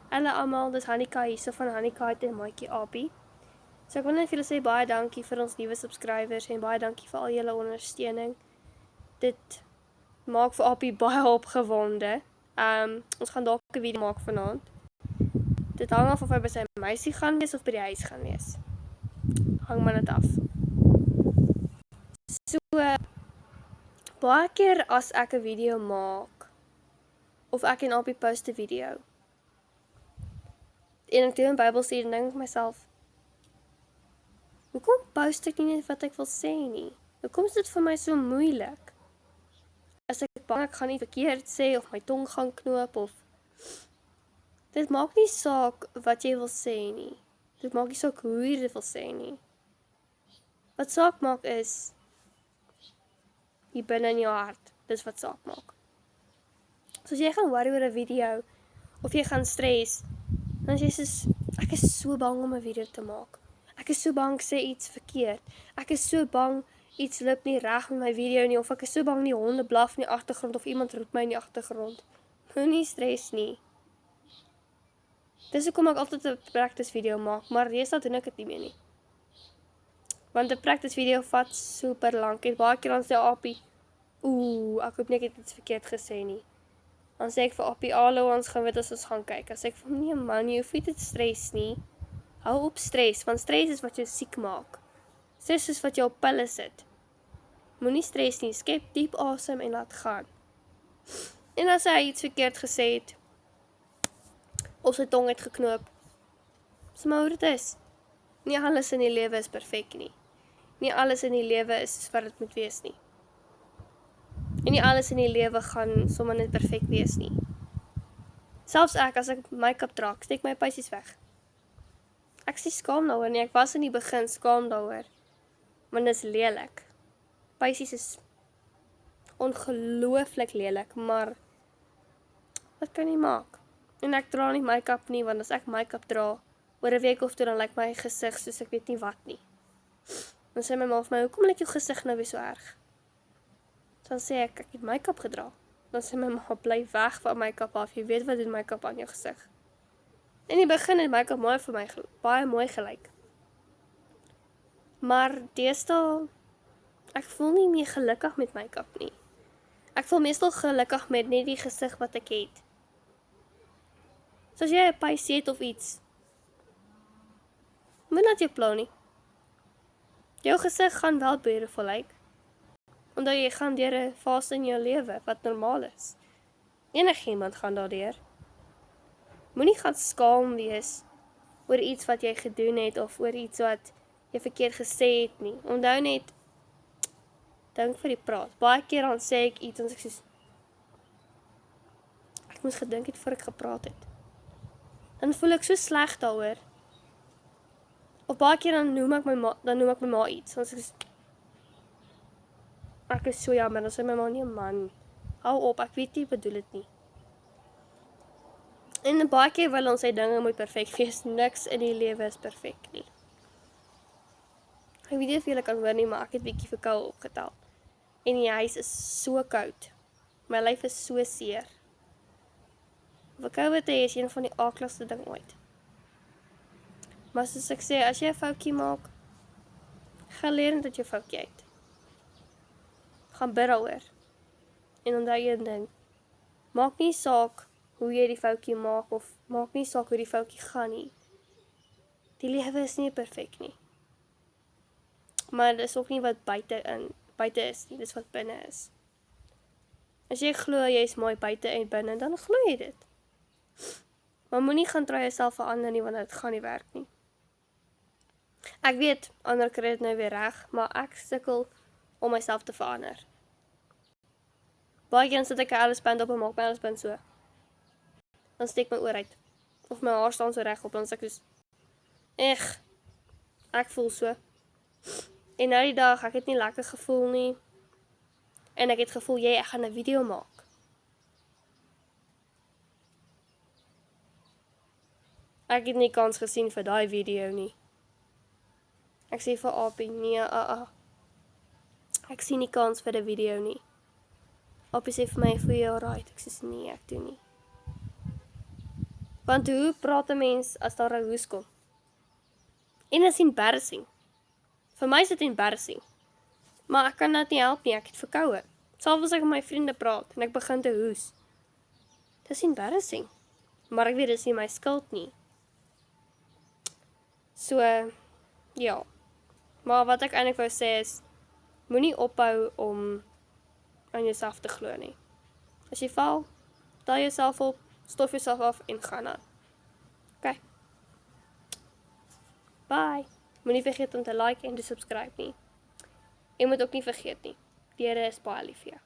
Hallo almal, dis Hanika hier so van Hanika en Maatjie Abi. So ek wil net vir julle sê baie dankie vir ons nuwe subscribers en baie dankie vir al julle ondersteuning. Dit maak vir Abi baie opgewonde. Ons gaan dalk 'n video maak vanaand. Dit hang af of hy by sy meisie gaan wees of by die huis gaan wees. Hang maar net af. So baie keer as ek 'n video maak of ek en Abi post 'n video en ek doen 'n Bybelstudie en dink ek myself, hoekom post ek nie net wat ek wil sê nie? Hoekom is dit vir my so moeilik? As ek bang ek gaan nie verkeerd sê of my tong gaan knoop of dit maak nie saak wat jy wil sê nie. Dit maak nie saak hoe jy dit wil sê nie. Wat saak maak is hier binne in jou hart. Dis wat saak maak. So as jy gaan worry oor 'n video of jy gaan stres, dan sê jy ek is so bang om 'n video te maak. Ek is so bang ek sê iets verkeerd. Ek is so bang iets loop nie reg met my video nie of ek is so bang die honde blaf in die agtergrond of iemand roep my in die agtergrond. Moenie stres nie. Dis hoekom ek altyd 'n practice video maak, maar deesdae doen ek dit nie meer nie. Want 'n practice video vat super lank en baie keer dan sê Apie, ek hoop nie ek het iets verkeerd gesê nie. Dan sê ek vir Apie, hallo, ons gaan weet as ons gaan kyk. Dan sê ek vir hom, nee man, jy hoef nie te stres nie. Hou op stres, want stres is wat jou siek maak. Stres is wat jou op pille sit. Moenie stres nie, skep diep asem en laat gaan. En as hy iets verkeerd gesê het, of sy tong het geknoop, so maar hoe dit is. Nie alles in die lewe is perfek nie. Nie alles in die lewe is wat dit moet wees nie. En nie alles in die lewe gaan sommer net perfek wees nie. Selfs ek, as ek make-up dra, steek my puisies weg. Ek is nie skaam daaroor nie, ek was in die begin skaam daaroor. Want dit is lelik. Puisies is ongelooflik lelik, maar wat kan jy maak? En ek dra nie make-up nie, want as ek make-up dra, oor 'n week of toe, dan lyk my gesig soos ek weet nie wat nie. Dan sê my ma vir my, hoekom lyk jou gesig nou weer so erg? Dan sê ek het make-up gedra. Dan sê my ma, bly weg van make-up af, jy weet wat doen make-up aan jou gesig. In die begin het make-up mooi vir my, baie mooi gelyk. Maar deesdae, ek voel nie meer gelukkig met make-up nie. Ek voel meestal gelukkig met net die gesig wat ek het. So as jy 'n puisie het of iets, moet laat jou pla nie. Jou gesig gaan wel beautiful lyk, omdat jy gaan deur 'n fase in jou lewe wat normaal is. Enigiemand gaan daardeur. Moenie gaan skaam wees oor iets wat jy gedoen het of oor iets wat jy verkeerd gesê het nie. Onthou net, dink vir die praat. Baie keer dan sê ek iets en ek soos, ek moes gedink het voor ek gepraat het. Dan voel ek so sleg daaroor. Of baie keer dan noem ek my ma iets. Ek is so jammer, dan sê my ma, nee man, hou op, ek weet nie, bedoel dit nie. En baie keer wil ons sê dinge moet perfek wees, niks in die lewe is perfek nie. Ek weet nie of julle kan hoor nie, maar ek het bietjie verkoue opgetel. En die huis is so koud. My lyf is so seer. Verkoue te hê is een van die aakligste ding ooit. Maar soos ek sê, as jy 'n foutjie maak, gaan leer net uit jou foutjie uit. Gaan bid daaroor. En onthou een ding, maak nie saak hoe jy die foutjie maak, of maak nie saak hoe die foutjie gaan nie. Die lewe is nie perfek nie. Maar dit is ook nie wat buite is nie, dis wat binne is. As jy glo jy is mooi buite en binne, dan glo jy dit. Maar moenie gaan try jouself verander nie, want dit gaan nie werk nie. Ek weet, ander kry dit nou weer reg, maar ek sukkel om myself te verander. Baie keer sit ek 'n ellisband op en maak my ellisband so. Dan steek my oor uit. Of my haar staan so reg op, dan sê ek soos, ek voel so. En nou die dag, ek het nie lekker gevoel nie. En ek het gevoel, ek gaan 'n video maak. Ek het nie kans gesien vir daai video nie. Ek sê vir Apie, nee, ek sien nie kans vir 'n video nie. Apie sê vir my, voel jy alright? Ek sê, nee, ek doen nie. Want hoe praat 'n mens as daar 'n hoes kom? En dit is embarrassing. Vir my is dit embarrassing. Maar ek kan dit nie help nie, ek het verkoue. Selfs as ek met my vriende praat en ek begin te hoes. Dis embarrassing. Maar ek weet dis nie my skuld nie. So, ja. Maar wat ek eintlik wou sê is, moenie ophou om aan jouself te glo nie. As jy val, tel jouself op, stof jouself af en gaan aan. Okay. Bye. Moenie vergeet om te like en te subscribe nie. En moet ook nie vergeet nie. Die Here is baie lief vir jou.